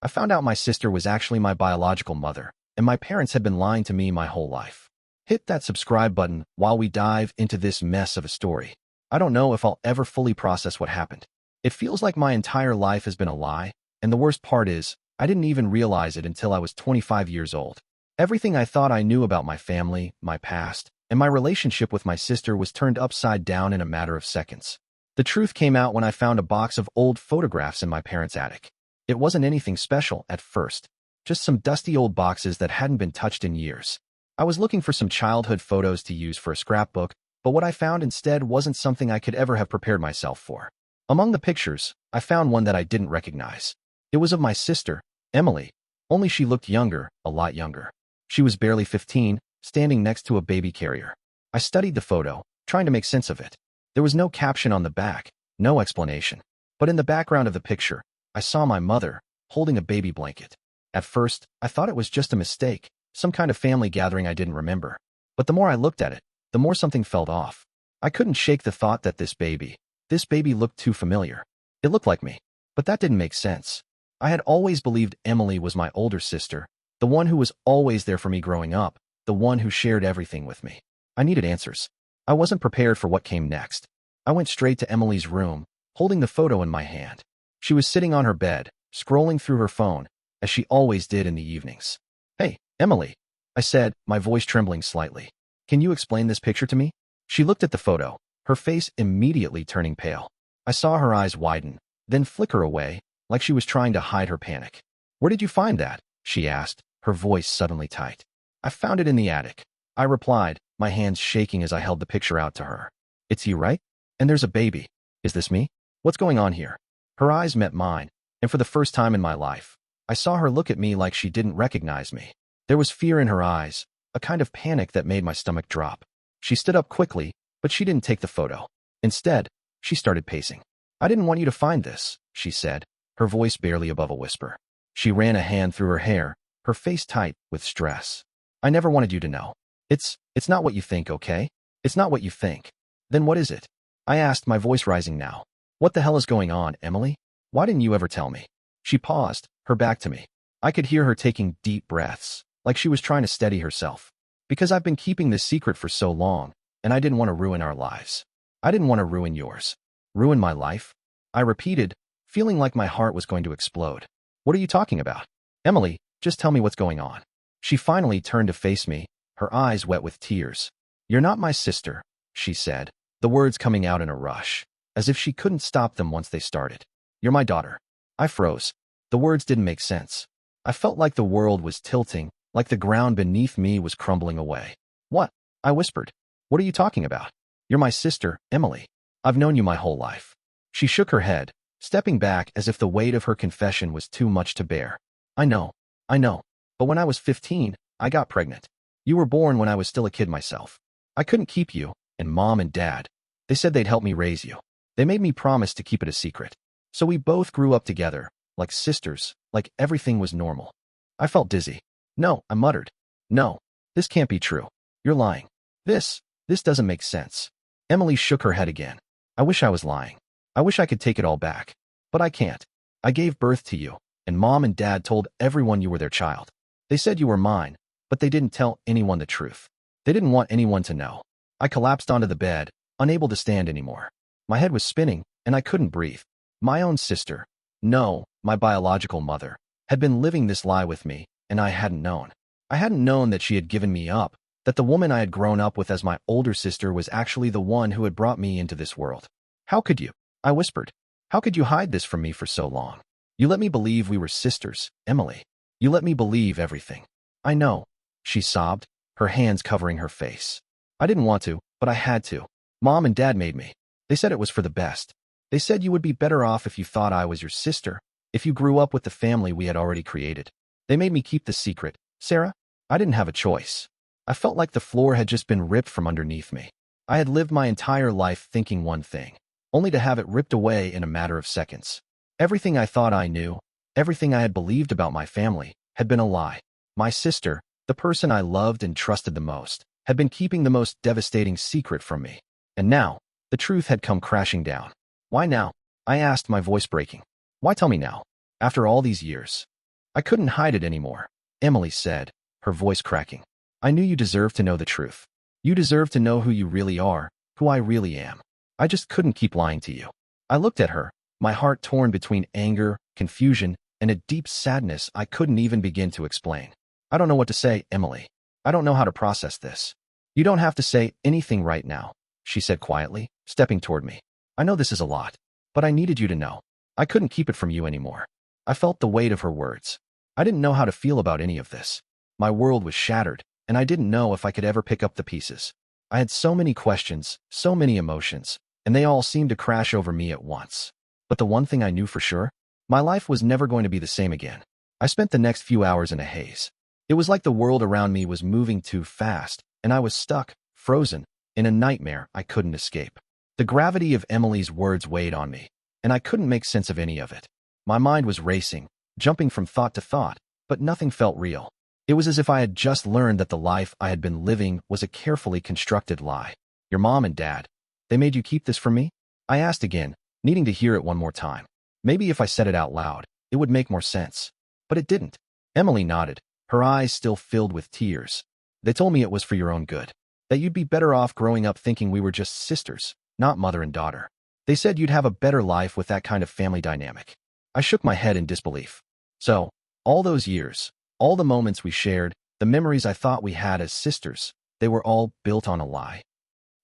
I found out my sister was actually my biological mother, and my parents had been lying to me my whole life. Hit that subscribe button while we dive into this mess of a story. I don't know if I'll ever fully process what happened. It feels like my entire life has been a lie, and the worst part is, I didn't even realize it until I was 25 years old. Everything I thought I knew about my family, my past, and my relationship with my sister was turned upside down in a matter of seconds. The truth came out when I found a box of old photographs in my parents' attic. It wasn't anything special at first, just some dusty old boxes that hadn't been touched in years. I was looking for some childhood photos to use for a scrapbook, but what I found instead wasn't something I could ever have prepared myself for. Among the pictures, I found one that I didn't recognize. It was of my sister, Emily, only she looked younger, a lot younger. She was barely 15, standing next to a baby carrier. I studied the photo, trying to make sense of it. There was no caption on the back, no explanation. But in the background of the picture, I saw my mother, holding a baby blanket. At first, I thought it was just a mistake, some kind of family gathering I didn't remember. But the more I looked at it, the more something felt off. I couldn't shake the thought that this baby looked too familiar. It looked like me, but that didn't make sense. I had always believed Emily was my older sister, the one who was always there for me growing up, the one who shared everything with me. I needed answers. I wasn't prepared for what came next. I went straight to Emily's room, holding the photo in my hand. She was sitting on her bed, scrolling through her phone, as she always did in the evenings. "Hey, Emily," I said, my voice trembling slightly. "Can you explain this picture to me?" She looked at the photo, her face immediately turning pale. I saw her eyes widen, then flicker away, like she was trying to hide her panic. "Where did you find that?" she asked, her voice suddenly tight. "I found it in the attic," I replied, my hands shaking as I held the picture out to her. "It's you, right? And there's a baby. Is this me? What's going on here?" Her eyes met mine, and for the first time in my life, I saw her look at me like she didn't recognize me. There was fear in her eyes, a kind of panic that made my stomach drop. She stood up quickly, but she didn't take the photo. Instead, she started pacing. "I didn't want you to find this," she said, her voice barely above a whisper. She ran a hand through her hair, her face tight with stress. "I never wanted you to know. It's not what you think, okay? It's not what you think." "Then what is it?" I asked, my voice rising now. "What the hell is going on, Emily? Why didn't you ever tell me?" She paused, her back to me. I could hear her taking deep breaths, like she was trying to steady herself. "Because I've been keeping this secret for so long, and I didn't want to ruin our lives. I didn't want to ruin yours." "Ruin my life?" I repeated, feeling like my heart was going to explode. "What are you talking about? Emily, just tell me what's going on." She finally turned to face me, her eyes wet with tears. "You're not my sister," she said, the words coming out in a rush, as if she couldn't stop them once they started. "You're my daughter." I froze. The words didn't make sense. I felt like the world was tilting, like the ground beneath me was crumbling away. "What?" I whispered. "What are you talking about? You're my sister, Emily. I've known you my whole life." She shook her head, stepping back as if the weight of her confession was too much to bear. I know. But when I was 15, I got pregnant. You were born when I was still a kid myself. I couldn't keep you, and Mom and Dad, they said they'd help me raise you. They made me promise to keep it a secret. So we both grew up together, like sisters, like everything was normal." I felt dizzy. "No," I muttered. "No, this can't be true. You're lying. This doesn't make sense." Emily shook her head again. "I wish I was lying. I wish I could take it all back. But I can't. I gave birth to you, and Mom and Dad told everyone you were their child. They said you were mine, but they didn't tell anyone the truth. They didn't want anyone to know." I collapsed onto the bed, unable to stand anymore. My head was spinning, and I couldn't breathe. My own sister, no, my biological mother, had been living this lie with me, and I hadn't known. I hadn't known that she had given me up, that the woman I had grown up with as my older sister was actually the one who had brought me into this world. "How could you?" I whispered. "How could you hide this from me for so long? You let me believe we were sisters, Emily. You let me believe everything." "I know," she sobbed, her hands covering her face. "I didn't want to, but I had to. Mom and Dad made me. They said it was for the best. They said you would be better off if you thought I was your sister, if you grew up with the family we had already created. They made me keep the secret, Sarah. I didn't have a choice." I felt like the floor had just been ripped from underneath me. I had lived my entire life thinking one thing, only to have it ripped away in a matter of seconds. Everything I thought I knew, everything I had believed about my family, had been a lie. My sister, the person I loved and trusted the most, had been keeping the most devastating secret from me. And now, the truth had come crashing down. "Why now?" I asked, my voice breaking. "Why tell me now? After all these years?" I couldn't hide it anymore, Emily said, her voice cracking. I knew you deserved to know the truth. You deserve to know who you really are, who I really am. I just couldn't keep lying to you. I looked at her, my heart torn between anger, confusion, and a deep sadness I couldn't even begin to explain. I don't know what to say, Emily. I don't know how to process this. You don't have to say anything right now, she said quietly, stepping toward me. I know this is a lot, but I needed you to know. I couldn't keep it from you anymore. I felt the weight of her words. I didn't know how to feel about any of this. My world was shattered, and I didn't know if I could ever pick up the pieces. I had so many questions, so many emotions, and they all seemed to crash over me at once. But the one thing I knew for sure, my life was never going to be the same again. I spent the next few hours in a haze. It was like the world around me was moving too fast, and I was stuck, frozen, in a nightmare I couldn't escape. The gravity of Emily's words weighed on me, and I couldn't make sense of any of it. My mind was racing, jumping from thought to thought, but nothing felt real. It was as if I had just learned that the life I had been living was a carefully constructed lie. Your mom and dad, they made you keep this from me? I asked again, needing to hear it one more time. Maybe if I said it out loud, it would make more sense. But it didn't. Emily nodded, her eyes still filled with tears. They told me it was for your own good. That you'd be better off growing up thinking we were just sisters, not mother and daughter. They said you'd have a better life with that kind of family dynamic. I shook my head in disbelief. So, all those years, all the moments we shared, the memories I thought we had as sisters, they were all built on a lie.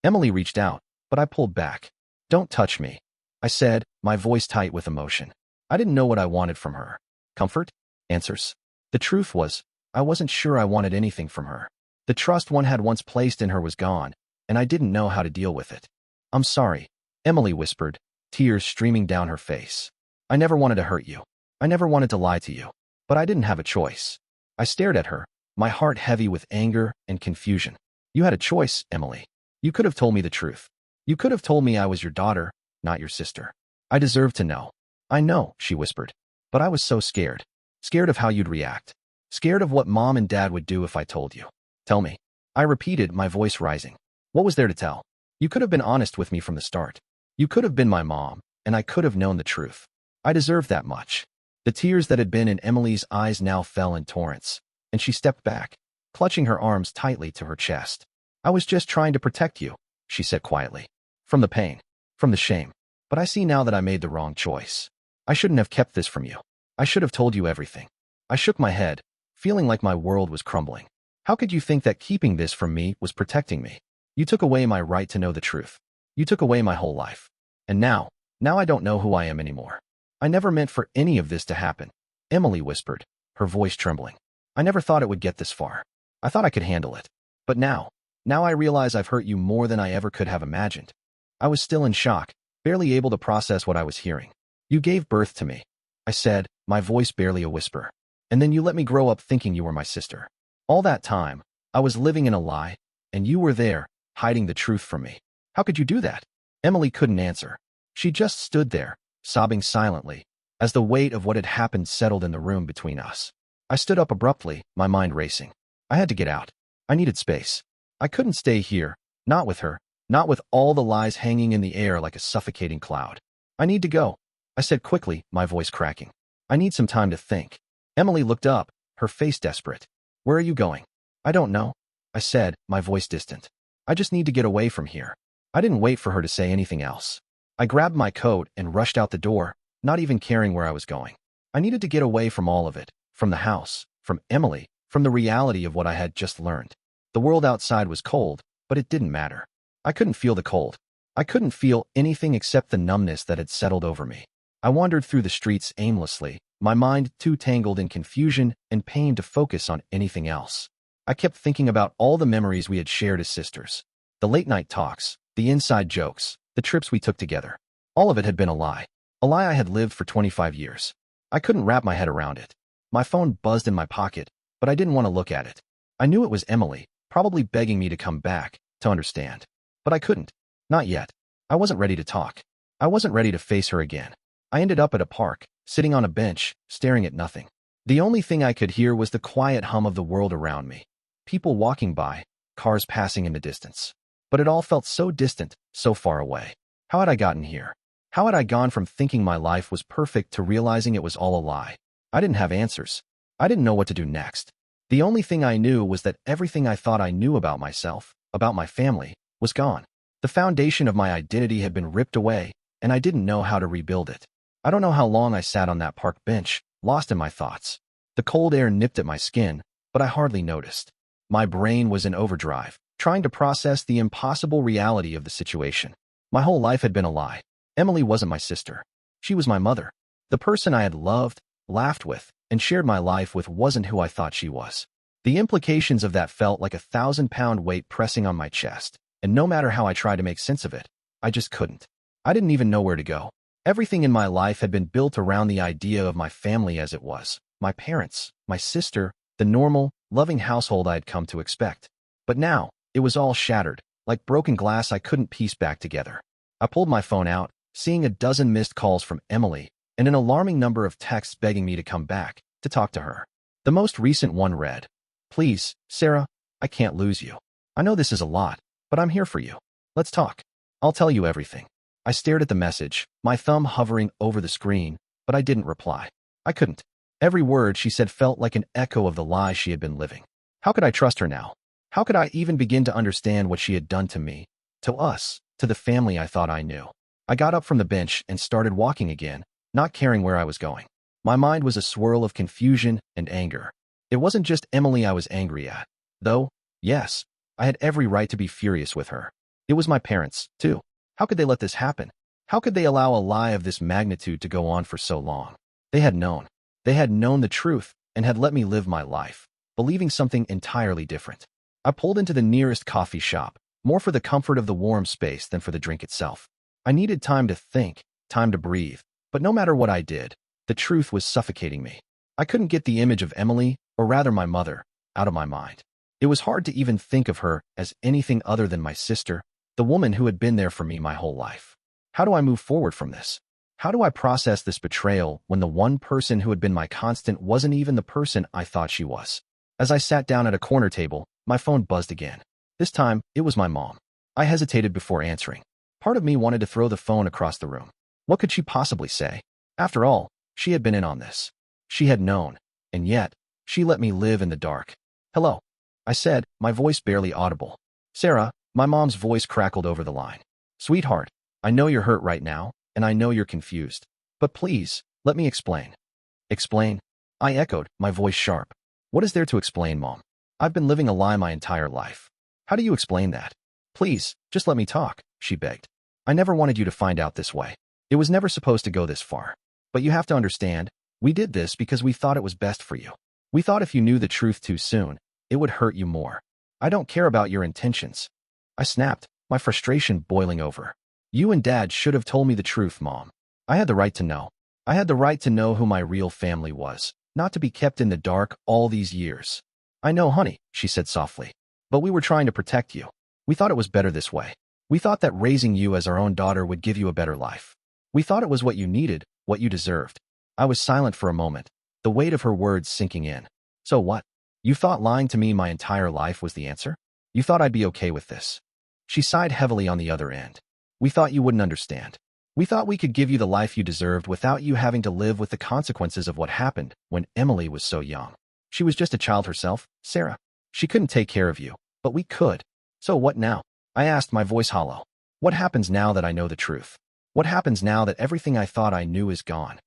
Emily reached out, but I pulled back. Don't touch me, I said, my voice tight with emotion. I didn't know what I wanted from her. Comfort? Answers? The truth was, I wasn't sure I wanted anything from her. The trust one had once placed in her was gone, and I didn't know how to deal with it. I'm sorry, Emily whispered, tears streaming down her face. I never wanted to hurt you. I never wanted to lie to you. But I didn't have a choice. I stared at her, my heart heavy with anger and confusion. You had a choice, Emily. You could have told me the truth. You could have told me I was your daughter, not your sister. I deserve to know. I know, she whispered. But I was so scared. Scared of how you'd react. Scared of what mom and dad would do if I told you. Tell me. I repeated, my voice rising. What was there to tell? You could have been honest with me from the start. You could have been my mom, and I could have known the truth. I deserved that much. The tears that had been in Emily's eyes now fell in torrents, and she stepped back, clutching her arms tightly to her chest. I was just trying to protect you, she said quietly. From the pain, from the shame. But I see now that I made the wrong choice. I shouldn't have kept this from you. I should have told you everything. I shook my head, feeling like my world was crumbling. How could you think that keeping this from me was protecting me? You took away my right to know the truth. You took away my whole life. And now I don't know who I am anymore. I never meant for any of this to happen, Emily whispered, her voice trembling. I never thought it would get this far. I thought I could handle it. But now I realize I've hurt you more than I ever could have imagined. I was still in shock, barely able to process what I was hearing. You gave birth to me, I said, my voice barely a whisper. And then you let me grow up thinking you were my sister. All that time, I was living in a lie, and you were there, hiding the truth from me. How could you do that? Emily couldn't answer. She just stood there, sobbing silently, as the weight of what had happened settled in the room between us. I stood up abruptly, my mind racing. I had to get out. I needed space. I couldn't stay here, not with her, not with all the lies hanging in the air like a suffocating cloud. I need to go, I said quickly, my voice cracking. I need some time to think. Emily looked up, her face desperate. Where are you going? I don't know, I said, my voice distant. I just need to get away from here. I didn't wait for her to say anything else. I grabbed my coat and rushed out the door, not even caring where I was going. I needed to get away from all of it, from the house, from Emily, from the reality of what I had just learned. The world outside was cold, but it didn't matter. I couldn't feel the cold. I couldn't feel anything except the numbness that had settled over me. I wandered through the streets aimlessly, my mind too tangled in confusion and pain to focus on anything else. I kept thinking about all the memories we had shared as sisters. The late-night talks, the inside jokes, the trips we took together. All of it had been a lie I had lived for 25 years. I couldn't wrap my head around it. My phone buzzed in my pocket, but I didn't want to look at it. I knew it was Emily, probably begging me to come back, to understand. But I couldn't. Not yet. I wasn't ready to talk. I wasn't ready to face her again. I ended up at a park, sitting on a bench, staring at nothing. The only thing I could hear was the quiet hum of the world around me. People walking by, cars passing in the distance. But it all felt so distant, so far away. How had I gotten here? How had I gone from thinking my life was perfect to realizing it was all a lie? I didn't have answers. I didn't know what to do next. The only thing I knew was that everything I thought I knew about myself, about my family, was gone. The foundation of my identity had been ripped away, and I didn't know how to rebuild it. I don't know how long I sat on that park bench, lost in my thoughts. The cold air nipped at my skin, but I hardly noticed. My brain was in overdrive, trying to process the impossible reality of the situation. My whole life had been a lie. Emily wasn't my sister. She was my mother. The person I had loved, laughed with, and shared my life with wasn't who I thought she was. The implications of that felt like a 1,000-pound weight pressing on my chest, and no matter how I tried to make sense of it, I just couldn't. I didn't even know where to go. Everything in my life had been built around the idea of my family as it was, my parents, my sister, the normal, loving household I had come to expect. But now, it was all shattered, like broken glass I couldn't piece back together. I pulled my phone out, seeing a dozen missed calls from Emily, and an alarming number of texts begging me to come back, to talk to her. The most recent one read, "Please, Sarah, I can't lose you. I know this is a lot, but I'm here for you. Let's talk. I'll tell you everything." I stared at the message, my thumb hovering over the screen, but I didn't reply. I couldn't. Every word she said felt like an echo of the lie she had been living. How could I trust her now? How could I even begin to understand what she had done to me, to us, to the family I thought I knew? I got up from the bench and started walking again, not caring where I was going. My mind was a swirl of confusion and anger. It wasn't just Emily I was angry at, though, yes, I had every right to be furious with her. It was my parents, too. How could they let this happen? How could they allow a lie of this magnitude to go on for so long? They had known. They had known the truth and had let me live my life, believing something entirely different. I pulled into the nearest coffee shop, more for the comfort of the warm space than for the drink itself. I needed time to think, time to breathe, but no matter what I did, the truth was suffocating me. I couldn't get the image of Emily, or rather my mother, out of my mind. It was hard to even think of her as anything other than my sister, the woman who had been there for me my whole life. How do I move forward from this? How do I process this betrayal when the one person who had been my constant wasn't even the person I thought she was? As I sat down at a corner table, my phone buzzed again. This time, it was my mom. I hesitated before answering. Part of me wanted to throw the phone across the room. What could she possibly say? After all, she had been in on this. She had known, and yet, she let me live in the dark. "Hello," I said, my voice barely audible. "Sarah," my mom's voice crackled over the line. "Sweetheart, I know you're hurt right now, and I know you're confused. But please, let me explain." "Explain?" I echoed, my voice sharp. "What is there to explain, Mom? I've been living a lie my entire life. How do you explain that? Please, just let me talk," she begged. "I never wanted you to find out this way. It was never supposed to go this far. But you have to understand, we did this because we thought it was best for you. We thought if you knew the truth too soon, it would hurt you more. I don't care about your intentions." I snapped, my frustration boiling over. "You and Dad should have told me the truth, Mom. I had the right to know. I had the right to know who my real family was, not to be kept in the dark all these years." "I know, honey," she said softly. "But we were trying to protect you. We thought it was better this way. We thought that raising you as our own daughter would give you a better life. We thought it was what you needed, what you deserved." I was silent for a moment, the weight of her words sinking in. "So what? You thought lying to me my entire life was the answer? You thought I'd be okay with this?" She sighed heavily on the other end. "We thought you wouldn't understand. We thought we could give you the life you deserved without you having to live with the consequences of what happened when Emily was so young. She was just a child herself, Sarah. She couldn't take care of you, but we could. So what now?" I asked, my voice hollow. "What happens now that I know the truth? What happens now that everything I thought I knew is gone?"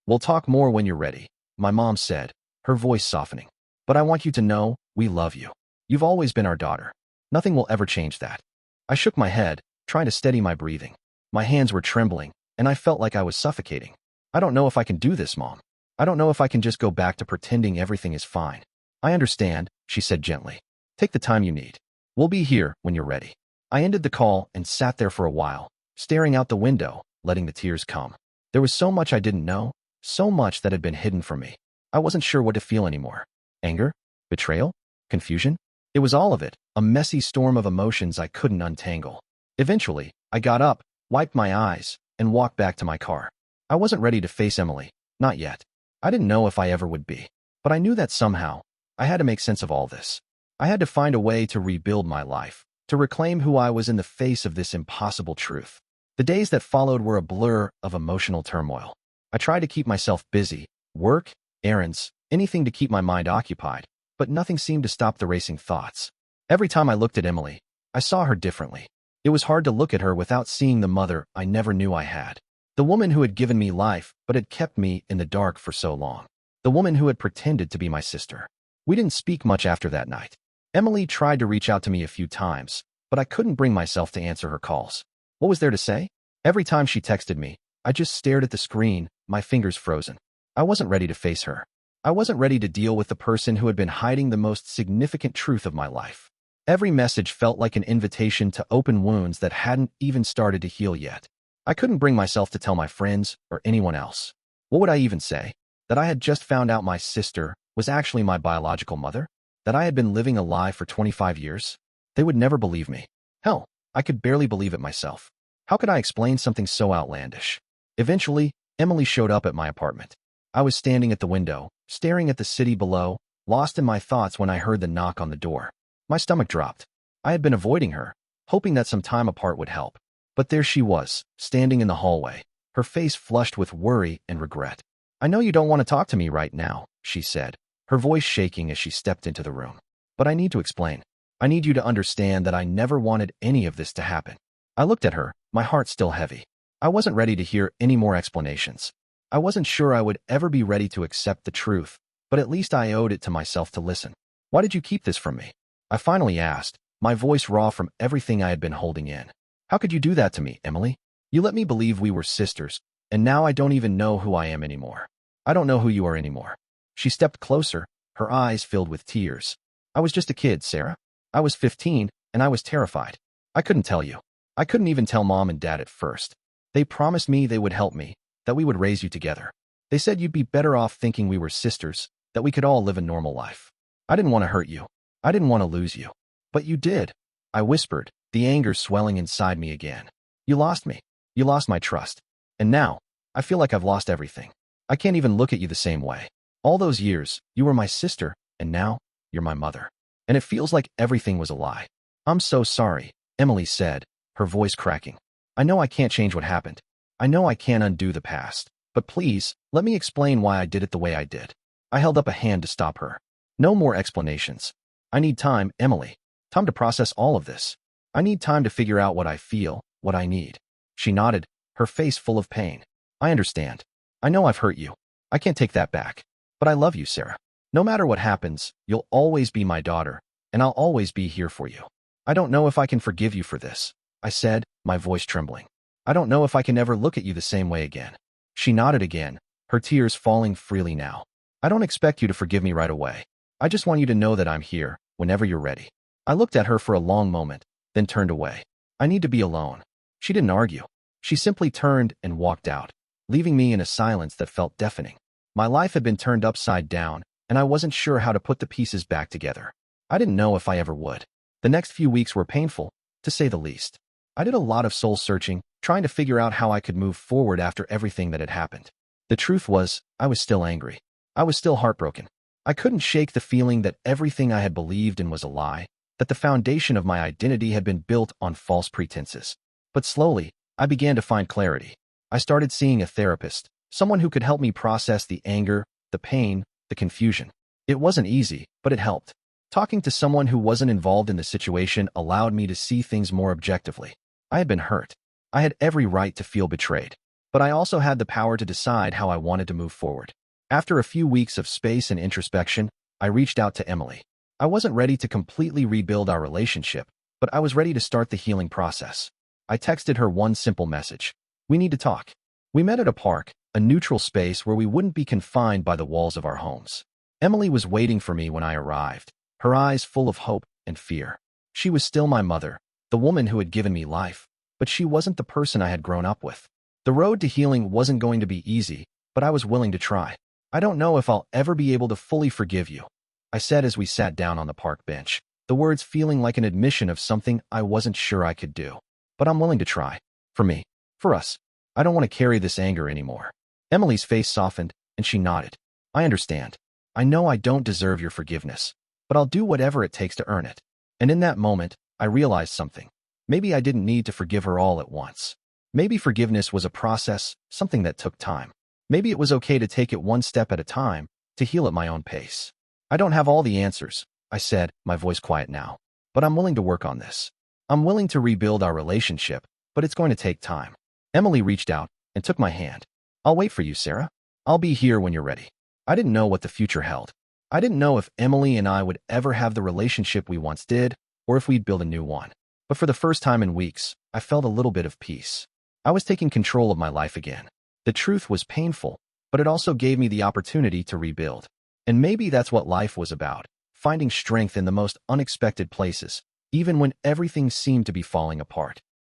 "We'll talk more when you're ready," my mom said, her voice softening. "But I want you to know, we love you. You've always been our daughter. Nothing will ever change that." I shook my head, trying to steady my breathing. My hands were trembling, and I felt like I was suffocating. "I don't know if I can do this, Mom. I don't know if I can just go back to pretending everything is fine." "I understand," she said gently. "Take the time you need. We'll be here when you're ready." I ended the call and sat there for a while, staring out the window, letting the tears come. There was so much I didn't know, so much that had been hidden from me. I wasn't sure what to feel anymore. Anger? Betrayal? Confusion? It was all of it, a messy storm of emotions I couldn't untangle. Eventually, I got up, wiped my eyes, and walked back to my car. I wasn't ready to face Emily, not yet. I didn't know if I ever would be. But I knew that somehow, I had to make sense of all this. I had to find a way to rebuild my life, to reclaim who I was in the face of this impossible truth. The days that followed were a blur of emotional turmoil. I tried to keep myself busy, work, errands, anything to keep my mind occupied, but nothing seemed to stop the racing thoughts. Every time I looked at Emily, I saw her differently. It was hard to look at her without seeing the mother I never knew I had. The woman who had given me life but had kept me in the dark for so long. The woman who had pretended to be my sister. We didn't speak much after that night. Emily tried to reach out to me a few times, but I couldn't bring myself to answer her calls. What was there to say? Every time she texted me, I just stared at the screen, my fingers frozen. I wasn't ready to face her. I wasn't ready to deal with the person who had been hiding the most significant truth of my life. Every message felt like an invitation to open wounds that hadn't even started to heal yet. I couldn't bring myself to tell my friends or anyone else. What would I even say? That I had just found out my sister was actually my biological mother? That I had been living a lie for 25 years? They would never believe me. Hell, I could barely believe it myself. How could I explain something so outlandish? Eventually, Emily showed up at my apartment. I was standing at the window, staring at the city below, lost in my thoughts when I heard the knock on the door. My stomach dropped. I had been avoiding her, hoping that some time apart would help. But there she was, standing in the hallway, her face flushed with worry and regret. "I know you don't want to talk to me right now," she said, her voice shaking as she stepped into the room. "But I need to explain. I need you to understand that I never wanted any of this to happen." I looked at her, my heart still heavy. I wasn't ready to hear any more explanations. I wasn't sure I would ever be ready to accept the truth, but at least I owed it to myself to listen. "Why did you keep this from me?" I finally asked, my voice raw from everything I had been holding in. "How could you do that to me, Emily? You let me believe we were sisters, and now I don't even know who I am anymore. I don't know who you are anymore." She stepped closer, her eyes filled with tears. "I was just a kid, Sarah. I was 15, and I was terrified. I couldn't tell you. I couldn't even tell Mom and Dad at first. They promised me they would help me, that we would raise you together. They said you'd be better off thinking we were sisters, that we could all live a normal life. I didn't want to hurt you. I didn't want to lose you. But you did," I whispered, the anger swelling inside me again. "You lost me. You lost my trust. And now, I feel like I've lost everything. I can't even look at you the same way. All those years, you were my sister, and now, you're my mother. And it feels like everything was a lie." "I'm so sorry," Emily said, her voice cracking. "I know I can't change what happened. I know I can't undo the past. But please, let me explain why I did it the way I did." I held up a hand to stop her. "No more explanations. I need time, Emily. Time to process all of this. I need time to figure out what I feel, what I need." She nodded, her face full of pain. "I understand. I know I've hurt you. I can't take that back. But I love you, Sarah. No matter what happens, you'll always be my daughter, and I'll always be here for you. I don't know if I can forgive you for this," I said, my voice trembling. "I don't know if I can ever look at you the same way again." She nodded again, her tears falling freely now. "I don't expect you to forgive me right away. I just want you to know that I'm here, whenever you're ready." I looked at her for a long moment, then turned away. "I need to be alone." She didn't argue. She simply turned and walked out, leaving me in a silence that felt deafening. My life had been turned upside down, and I wasn't sure how to put the pieces back together. I didn't know if I ever would. The next few weeks were painful, to say the least. I did a lot of soul-searching, trying to figure out how I could move forward after everything that had happened. The truth was, I was still angry. I was still heartbroken. I couldn't shake the feeling that everything I had believed in was a lie, that the foundation of my identity had been built on false pretenses. But slowly, I began to find clarity. I started seeing a therapist, someone who could help me process the anger, the pain, the confusion. It wasn't easy, but it helped. Talking to someone who wasn't involved in the situation allowed me to see things more objectively. I had been hurt. I had every right to feel betrayed. But I also had the power to decide how I wanted to move forward. After a few weeks of space and introspection, I reached out to Emily. I wasn't ready to completely rebuild our relationship, but I was ready to start the healing process. I texted her one simple message. "We need to talk." We met at a park, a neutral space where we wouldn't be confined by the walls of our homes. Emily was waiting for me when I arrived, her eyes full of hope and fear. She was still my mother, the woman who had given me life, but she wasn't the person I had grown up with. The road to healing wasn't going to be easy, but I was willing to try. "I don't know if I'll ever be able to fully forgive you," I said as we sat down on the park bench, the words feeling like an admission of something I wasn't sure I could do. "But I'm willing to try. For me. For us. I don't want to carry this anger anymore." Emily's face softened, and she nodded. "I understand. I know I don't deserve your forgiveness, but I'll do whatever it takes to earn it." And in that moment, I realized something. Maybe I didn't need to forgive her all at once. Maybe forgiveness was a process, something that took time. Maybe it was okay to take it one step at a time, to heal at my own pace. I don't have all the answers, I said, my voice quiet now, but I'm willing to work on this. I'm willing to rebuild our relationship, but it's going to take time. Emily reached out and took my hand. I'll wait for you, Sarah. I'll be here when you're ready. I didn't know what the future held. I didn't know if Emily and I would ever have the relationship we once did, or if we'd build a new one. But for the first time in weeks, I felt a little bit of peace. I was taking control of my life again. The truth was painful, but it also gave me the opportunity to rebuild. And maybe that's what life was about, finding strength in the most unexpected places, even when everything seemed to be falling apart.